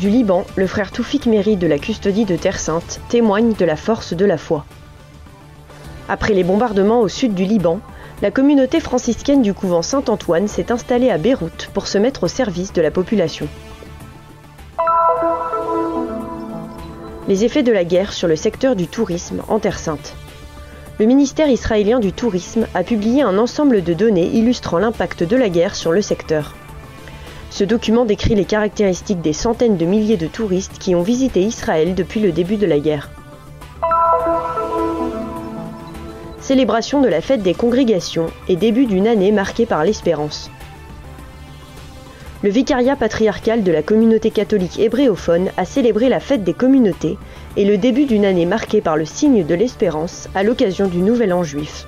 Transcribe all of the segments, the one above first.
Du Liban, le frère Toufik Méry de la Custodie de Terre Sainte témoigne de la force de la foi. Après les bombardements au sud du Liban, la communauté franciscaine du couvent Saint-Antoine s'est installée à Beyrouth pour se mettre au service de la population. Les effets de la guerre sur le secteur du tourisme en Terre Sainte. Le ministère israélien du tourisme a publié un ensemble de données illustrant l'impact de la guerre sur le secteur. Ce document décrit les caractéristiques des centaines de milliers de touristes qui ont visité Israël depuis le début de la guerre. Célébration de la fête des congrégations et début d'une année marquée par l'espérance. Le vicariat patriarcal de la communauté catholique hébréophone a célébré la fête des communautés et le début d'une année marquée par le signe de l'espérance à l'occasion du Nouvel An juif.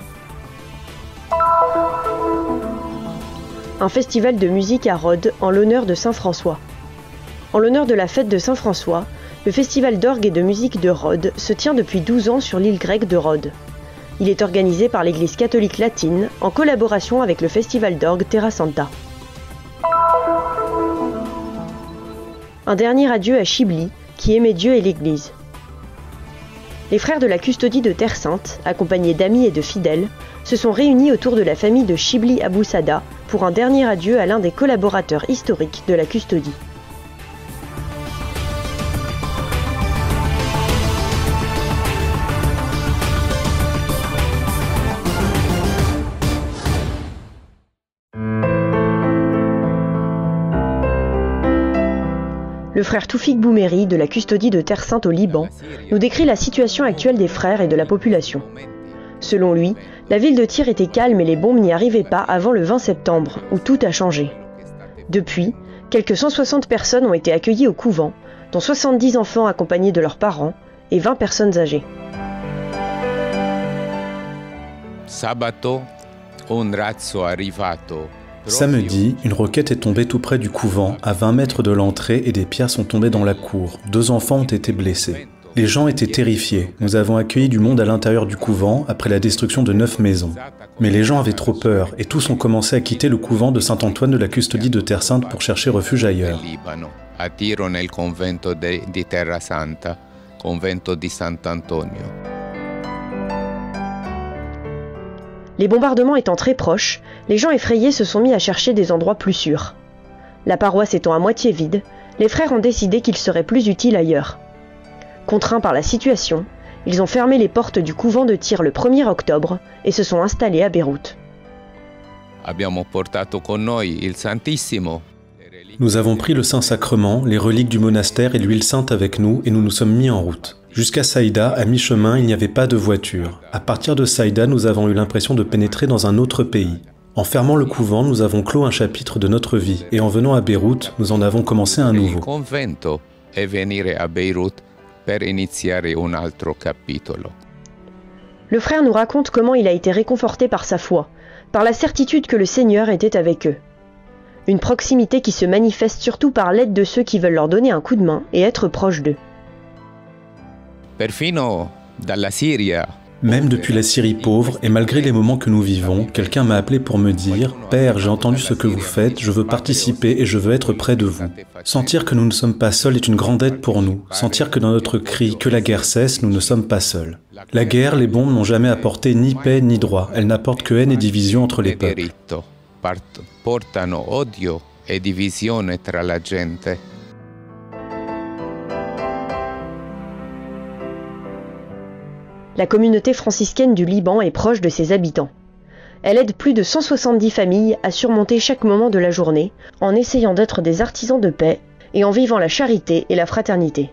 Un festival de musique à Rhodes en l'honneur de Saint François. En l'honneur de la fête de Saint François, le festival d'orgue et de musique de Rhodes se tient depuis 12 ans sur l'île grecque de Rhodes. Il est organisé par l'Église catholique latine en collaboration avec le festival d'orgue Terra Santa. Un dernier adieu à Chibli, qui aimait Dieu et l'Église. Les frères de la Custodie de Terre Sainte, accompagnés d'amis et de fidèles, se sont réunis autour de la famille de Chibli Abou Sada pour un dernier adieu à l'un des collaborateurs historiques de la Custodie. Le frère Toufik Méry de la Custodie de Terre Sainte au Liban nous décrit la situation actuelle des frères et de la population. Selon lui, la ville de Tyr était calme et les bombes n'y arrivaient pas avant le 20 septembre, où tout a changé. Depuis, quelques 160 personnes ont été accueillies au couvent, dont 70 enfants accompagnés de leurs parents et 20 personnes âgées. Samedi, une roquette est tombée tout près du couvent, à 20 mètres de l'entrée, et des pierres sont tombées dans la cour. 2 enfants ont été blessés. Les gens étaient terrifiés. Nous avons accueilli du monde à l'intérieur du couvent après la destruction de 9 maisons. Mais les gens avaient trop peur et tous ont commencé à quitter le couvent de Saint-Antoine de la Custodie de Terre Sainte pour chercher refuge ailleurs. Les bombardements étant très proches, les gens effrayés se sont mis à chercher des endroits plus sûrs. La paroisse étant à moitié vide, les frères ont décidé qu'il serait plus utile ailleurs. Contraints par la situation, ils ont fermé les portes du couvent de Tyr le 1er octobre et se sont installés à Beyrouth. Nous avons pris le Saint-Sacrement, les reliques du monastère et l'huile sainte avec nous et nous nous sommes mis en route. Jusqu'à Saïda, à mi-chemin, il n'y avait pas de voiture. À partir de Saïda, nous avons eu l'impression de pénétrer dans un autre pays. En fermant le couvent, nous avons clos un chapitre de notre vie et en venant à Beyrouth, nous en avons commencé un nouveau. Le frère nous raconte comment il a été réconforté par sa foi, par la certitude que le Seigneur était avec eux. Une proximité qui se manifeste surtout par l'aide de ceux qui veulent leur donner un coup de main et être proches d'eux. Même depuis la Syrie pauvre, et malgré les moments que nous vivons, quelqu'un m'a appelé pour me dire « Père, j'ai entendu ce que vous faites, je veux participer et je veux être près de vous. » Sentir que nous ne sommes pas seuls est une grande aide pour nous. Sentir que dans notre cri « Que la guerre cesse », nous ne sommes pas seuls. La guerre, les bombes n'ont jamais apporté ni paix ni droit. Elles n'apportent que haine et division entre les peuples. La communauté franciscaine du Liban est proche de ses habitants. Elle aide plus de 170 familles à surmonter chaque moment de la journée, en essayant d'être des artisans de paix et en vivant la charité et la fraternité.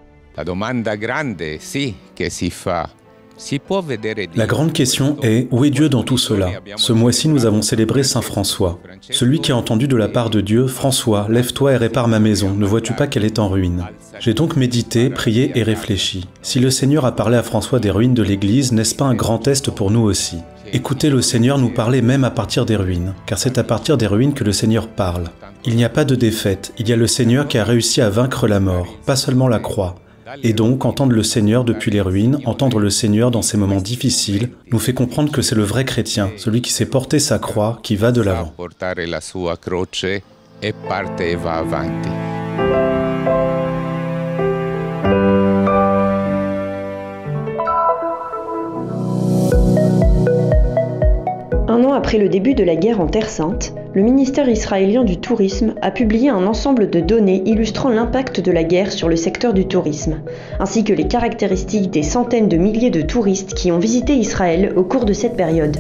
La grande question est, où est Dieu dans tout cela? Ce mois-ci, nous avons célébré Saint François. Celui qui a entendu de la part de Dieu, « François, lève-toi et répare ma maison, ne vois-tu pas qu'elle est en ruine ?» J'ai donc médité, prié et réfléchi. Si le Seigneur a parlé à François des ruines de l'Église, n'est-ce pas un grand test pour nous aussi? Écoutez le Seigneur nous parler même à partir des ruines, car c'est à partir des ruines que le Seigneur parle. Il n'y a pas de défaite, il y a le Seigneur qui a réussi à vaincre la mort, pas seulement la croix. Et donc, entendre le Seigneur depuis les ruines, entendre le Seigneur dans ces moments difficiles, nous fait comprendre que c'est le vrai chrétien, celui qui sait porter sa croix, qui va de l'avant. mois après le début de la guerre en Terre Sainte, le ministère israélien du Tourisme a publié un ensemble de données illustrant l'impact de la guerre sur le secteur du tourisme, ainsi que les caractéristiques des centaines de milliers de touristes qui ont visité Israël au cours de cette période.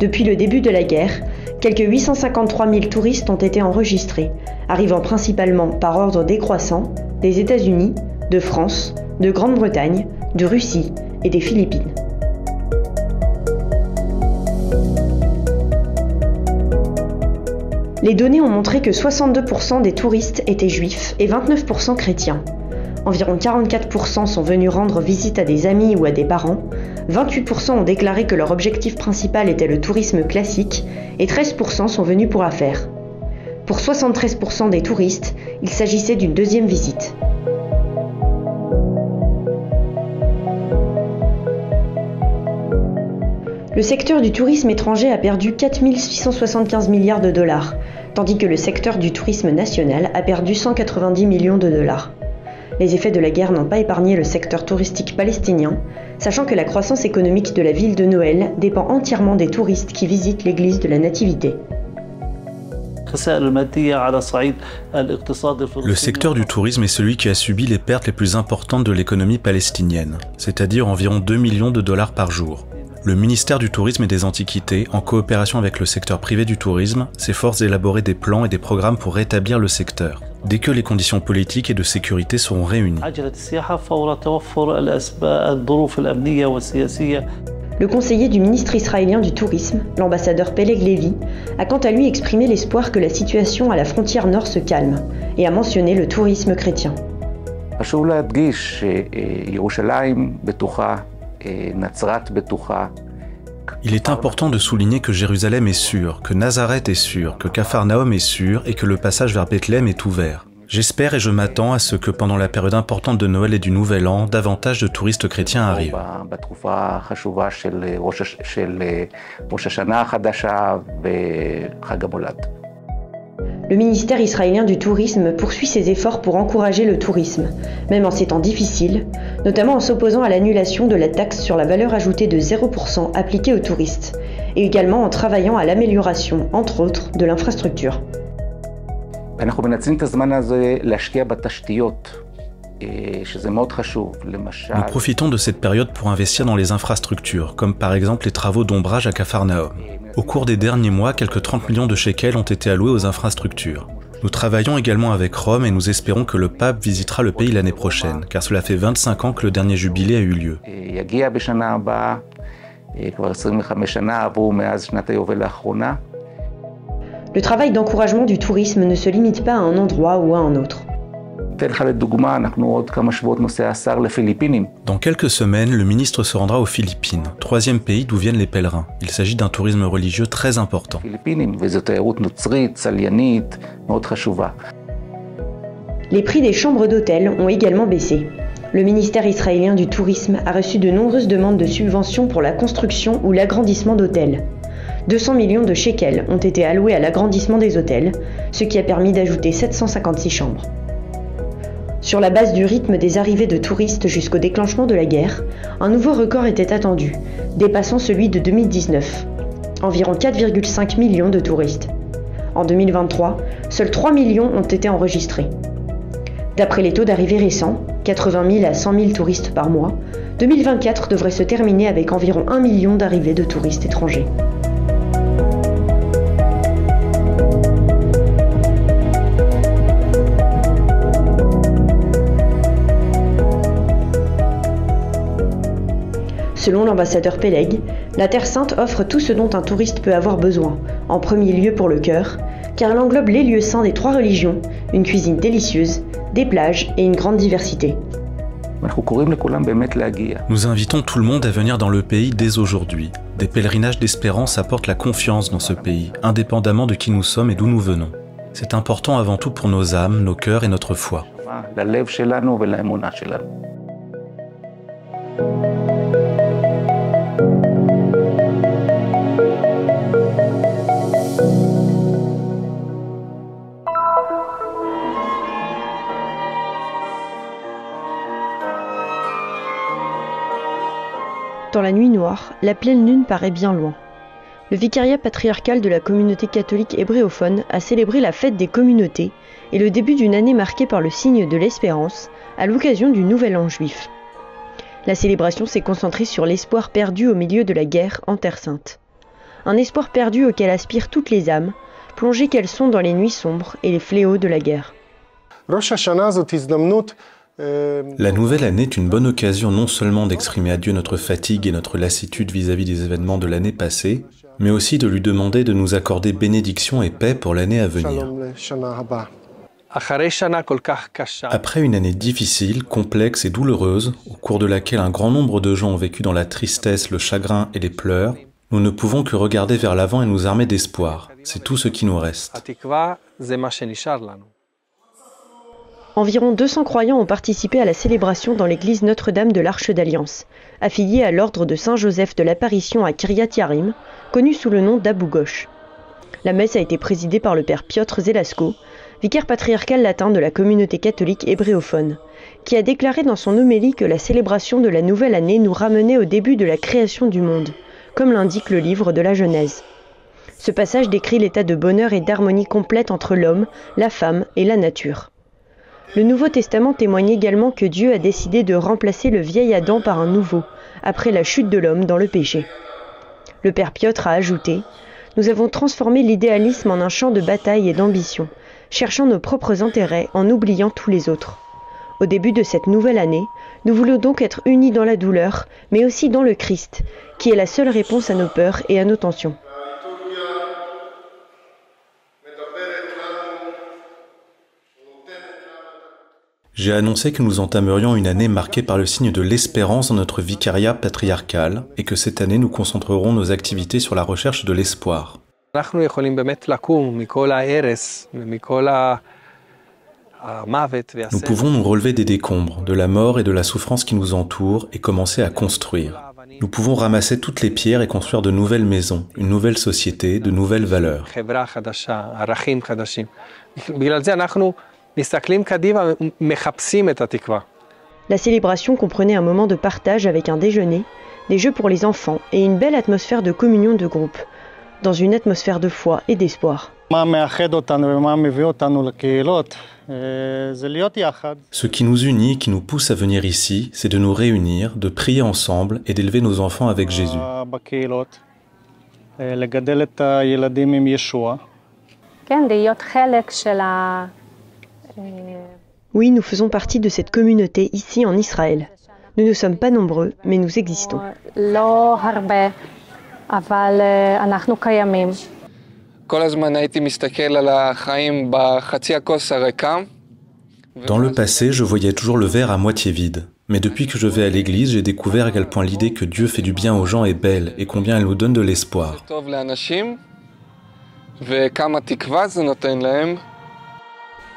Depuis le début de la guerre, quelques 853 000 touristes ont été enregistrés, arrivant principalement par ordre décroissant des États-Unis, de France, de Grande-Bretagne, de Russie et des Philippines. Les données ont montré que 62% des touristes étaient juifs et 29% chrétiens. Environ 44% sont venus rendre visite à des amis ou à des parents, 28% ont déclaré que leur objectif principal était le tourisme classique et 13% sont venus pour affaires. Pour 73% des touristes, il s'agissait d'une deuxième visite. Le secteur du tourisme étranger a perdu 4 675 milliards de dollars, tandis que le secteur du tourisme national a perdu 190 millions de dollars. Les effets de la guerre n'ont pas épargné le secteur touristique palestinien, sachant que la croissance économique de la ville de Noël dépend entièrement des touristes qui visitent l'église de la Nativité. Le secteur du tourisme est celui qui a subi les pertes les plus importantes de l'économie palestinienne, c'est-à-dire environ 2 millions de dollars par jour. Le ministère du Tourisme et des Antiquités, en coopération avec le secteur privé du tourisme, s'efforce d'élaborer des plans et des programmes pour rétablir le secteur, dès que les conditions politiques et de sécurité seront réunies. Le conseiller du ministre israélien du Tourisme, l'ambassadeur Peleg Levy, a quant à lui exprimé l'espoir que la situation à la frontière nord se calme et a mentionné le tourisme chrétien. Il est important de souligner que Jérusalem est sûre, que Nazareth est sûre, que Capharnaüm est sûr et que le passage vers Bethléem est ouvert. J'espère et je m'attends à ce que pendant la période importante de Noël et du Nouvel An, davantage de touristes chrétiens arrivent. Le ministère israélien du Tourisme poursuit ses efforts pour encourager le tourisme, même en ces temps difficiles, notamment en s'opposant à l'annulation de la taxe sur la valeur ajoutée de 0% appliquée aux touristes, et également en travaillant à l'amélioration, entre autres, de l'infrastructure. Nous profitons de cette période pour investir dans les infrastructures, comme par exemple les travaux d'ombrage à Capharnaüm. Au cours des derniers mois, quelques 30 millions de shekels ont été alloués aux infrastructures. Nous travaillons également avec Rome et nous espérons que le pape visitera le pays l'année prochaine, car cela fait 25 ans que le dernier jubilé a eu lieu. Le travail d'encouragement du tourisme ne se limite pas à un endroit ou à un autre. Dans quelques semaines, le ministre se rendra aux Philippines, troisième pays d'où viennent les pèlerins. Il s'agit d'un tourisme religieux très important. Les prix des chambres d'hôtel ont également baissé. Le ministère israélien du Tourisme a reçu de nombreuses demandes de subventions pour la construction ou l'agrandissement d'hôtels. 200 millions de shekels ont été alloués à l'agrandissement des hôtels, ce qui a permis d'ajouter 756 chambres. Sur la base du rythme des arrivées de touristes jusqu'au déclenchement de la guerre, un nouveau record était attendu, dépassant celui de 2019. Environ 4,5 millions de touristes. En 2023, seuls 3 millions ont été enregistrés. D'après les taux d'arrivée récents, 80 000 à 100 000 touristes par mois, 2024 devrait se terminer avec environ 1 million d'arrivées de touristes étrangers. Selon l'ambassadeur Peleg, la Terre Sainte offre tout ce dont un touriste peut avoir besoin, en premier lieu pour le cœur, car elle englobe les lieux saints des trois religions, une cuisine délicieuse, des plages et une grande diversité. Nous invitons tout le monde à venir dans le pays dès aujourd'hui. Des pèlerinages d'espérance apportent la confiance dans ce pays, indépendamment de qui nous sommes et d'où nous venons. C'est important avant tout pour nos âmes, nos cœurs et notre foi. Dans la nuit noire, la pleine lune paraît bien loin. le vicariat patriarcal de la communauté catholique hébréophone a célébré la fête des communautés et le début d'une année marquée par le signe de l'espérance à l'occasion du Nouvel An juif. La célébration s'est concentrée sur l'espoir perdu au milieu de la guerre en Terre Sainte. Un espoir perdu auquel aspirent toutes les âmes, plongées qu'elles sont dans les nuits sombres et les fléaux de la guerre. La nouvelle année est une bonne occasion non seulement d'exprimer à Dieu notre fatigue et notre lassitude vis-à-vis des événements de l'année passée, mais aussi de lui demander de nous accorder bénédiction et paix pour l'année à venir. Après une année difficile, complexe et douloureuse, au cours de laquelle un grand nombre de gens ont vécu dans la tristesse, le chagrin et les pleurs, nous ne pouvons que regarder vers l'avant et nous armer d'espoir. C'est tout ce qui nous reste. Environ 200 croyants ont participé à la célébration dans l'église Notre-Dame de l'Arche d'Alliance, affiliée à l'ordre de Saint-Joseph de l'Apparition à Kiryat Yarim, connu sous le nom d'Abou Ghosh. La messe a été présidée par le père Piotr Zelasko, vicaire patriarcal latin de la communauté catholique hébréophone, qui a déclaré dans son homélie que la célébration de la nouvelle année nous ramenait au début de la création du monde, comme l'indique le livre de la Genèse. Ce passage décrit l'état de bonheur et d'harmonie complète entre l'homme, la femme et la nature. Le Nouveau Testament témoigne également que Dieu a décidé de remplacer le vieil Adam par un nouveau, après la chute de l'homme dans le péché. Le père Piotr a ajouté « Nous avons transformé l'idéalisme en un champ de bataille et d'ambition, cherchant nos propres intérêts en oubliant tous les autres. Au début de cette nouvelle année, nous voulons donc être unis dans la douleur, mais aussi dans le Christ, qui est la seule réponse à nos peurs et à nos tensions. » J'ai annoncé que nous entamerions une année marquée par le signe de l'espérance dans notre vicariat patriarcal et que cette année nous concentrerons nos activités sur la recherche de l'espoir. Nous pouvons nous relever des décombres, de la mort et de la souffrance qui nous entourent et commencer à construire. Nous pouvons ramasser toutes les pierres et construire de nouvelles maisons, une nouvelle société, de nouvelles valeurs. La célébration comprenait un moment de partage avec un déjeuner, des jeux pour les enfants et une belle atmosphère de communion de groupe, dans une atmosphère de foi et d'espoir. Ce qui nous unit et qui nous pousse à venir ici, c'est de nous réunir, de prier ensemble et d'élever nos enfants avec Jésus. Oui, nous faisons partie de cette communauté ici en Israël. Nous ne sommes pas nombreux, mais nous existons. Dans le passé, je voyais toujours le verre à moitié vide. Mais depuis que je vais à l'église, j'ai découvert à quel point l'idée que Dieu fait du bien aux gens est belle et combien elle nous donne de l'espoir.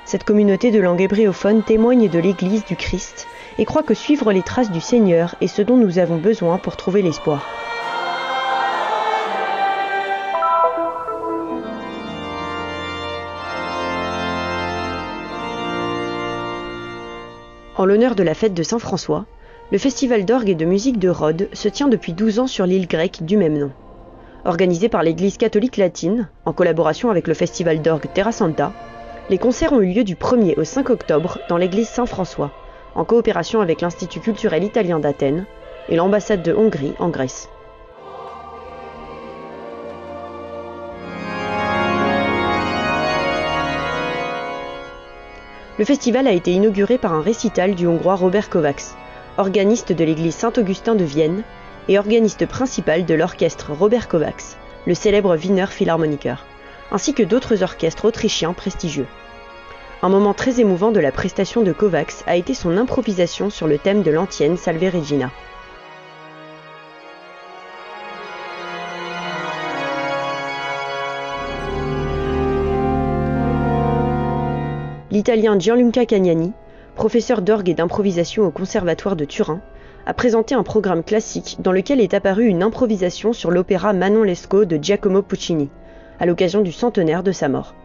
Cette communauté de langue hébréophone témoigne de l'Église du Christ et croit que suivre les traces du Seigneur est ce dont nous avons besoin pour trouver l'espoir. En l'honneur de la fête de Saint-François, le festival d'orgue et de musique de Rhodes se tient depuis 12 ans sur l'île grecque du même nom. Organisé par l'Église catholique latine, en collaboration avec le festival d'orgue Terra Santa, les concerts ont eu lieu du 1er au 5 octobre dans l'église Saint-François, en coopération avec l'Institut culturel italien d'Athènes et l'ambassade de Hongrie en Grèce. Le festival a été inauguré par un récital du Hongrois Robert Kovács, organiste de l'église Saint-Augustin de Vienne et organiste principal de l'orchestre Robert Kovács, le célèbre Wiener Philharmoniker, ainsi que d'autres orchestres autrichiens prestigieux. Un moment très émouvant de la prestation de Kovács a été son improvisation sur le thème de l'antienne Salve Regina. L'Italien Gianluca Cagnani, professeur d'orgue et d'improvisation au Conservatoire de Turin, a présenté un programme classique dans lequel est apparue une improvisation sur l'opéra Manon Lescaut de Giacomo Puccini, à l'occasion du centenaire de sa mort.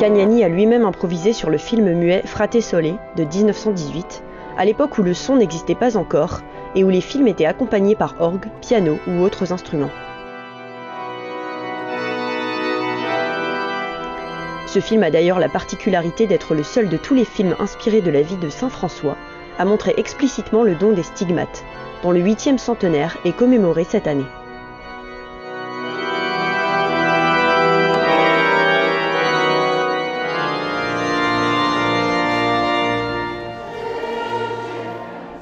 Cagnani a lui-même improvisé sur le film muet Frate Sole de 1918, à l'époque où le son n'existait pas encore et où les films étaient accompagnés par orgue, piano ou autres instruments. Ce film a d'ailleurs la particularité d'être le seul de tous les films inspirés de la vie de saint François à montrer explicitement le don des stigmates, dont le 8e centenaire est commémoré cette année.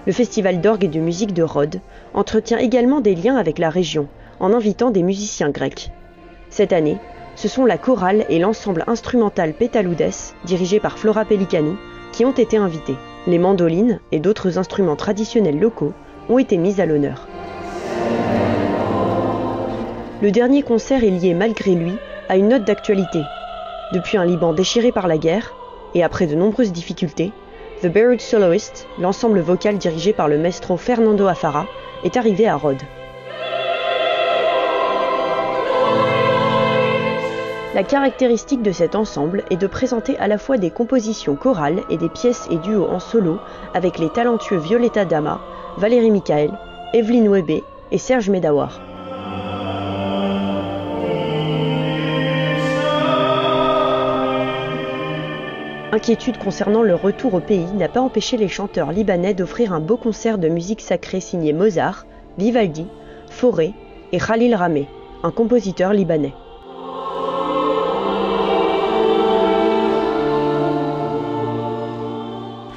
Le Festival d'orgue et de musique de Rhodes entretient également des liens avec la région, en invitant des musiciens grecs. Cette année, ce sont la chorale et l'ensemble instrumental Pétaloudes, dirigé par Flora Pellicanu, qui ont été invités. Les mandolines et d'autres instruments traditionnels locaux ont été mis à l'honneur. Le dernier concert est lié malgré lui à une note d'actualité. Depuis un Liban déchiré par la guerre, et après de nombreuses difficultés, The Buried Soloist, l'ensemble vocal dirigé par le maestro Fernando Afara, est arrivé à Rhodes. La caractéristique de cet ensemble est de présenter à la fois des compositions chorales et des pièces et duos en solo avec les talentueux Violetta Dama, Valérie Michael, Evelyne Webé et Serge Medawar. Inquiétude concernant leur retour au pays n'a pas empêché les chanteurs libanais d'offrir un beau concert de musique sacrée signé Mozart, Vivaldi, Fauré et Khalil Ramé, un compositeur libanais.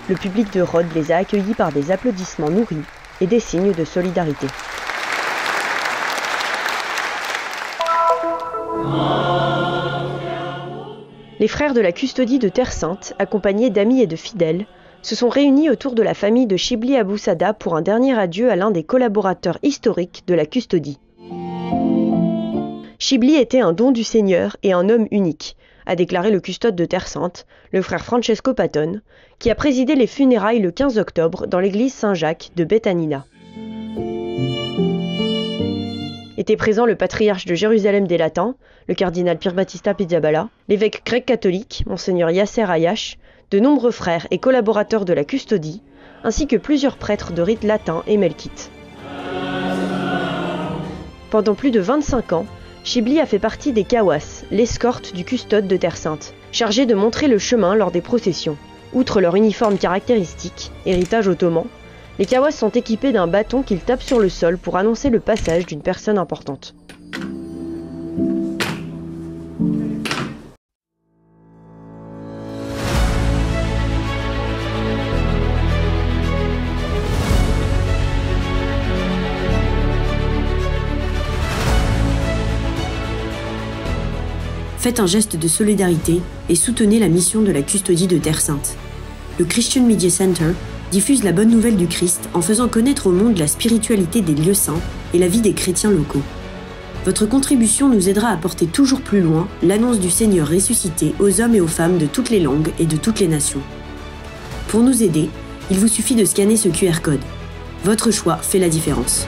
Le public de Rhodes les a accueillis par des applaudissements nourris et des signes de solidarité. Les frères de la Custodie de Terre Sainte, accompagnés d'amis et de fidèles, se sont réunis autour de la famille de Chibli Abou Sada pour un dernier adieu à l'un des collaborateurs historiques de la Custodie. Chibli était un don du Seigneur et un homme unique, a déclaré le custode de Terre Sainte, le frère Francesco Patton, qui a présidé les funérailles le 15 octobre dans l'église Saint-Jacques de Bethanina. Étaient présents le patriarche de Jérusalem des Latins, le cardinal Pier Battista Pizzaballa, l'évêque grec catholique, monseigneur Yasser Ayash, de nombreux frères et collaborateurs de la custodie, ainsi que plusieurs prêtres de rite latin et melkite. Pendant plus de 25 ans, Chibli a fait partie des Kawas, l'escorte du custode de Terre Sainte, chargés de montrer le chemin lors des processions. Outre leur uniforme caractéristique, héritage ottoman, les Kawas sont équipés d'un bâton qu'ils tapent sur le sol pour annoncer le passage d'une personne importante. Faites un geste de solidarité et soutenez la mission de la Custodie de Terre Sainte. Le Christian Media Center diffuse la bonne nouvelle du Christ en faisant connaître au monde la spiritualité des lieux saints et la vie des chrétiens locaux. Votre contribution nous aidera à porter toujours plus loin l'annonce du Seigneur ressuscité aux hommes et aux femmes de toutes les langues et de toutes les nations. Pour nous aider, il vous suffit de scanner ce QR code. Votre choix fait la différence.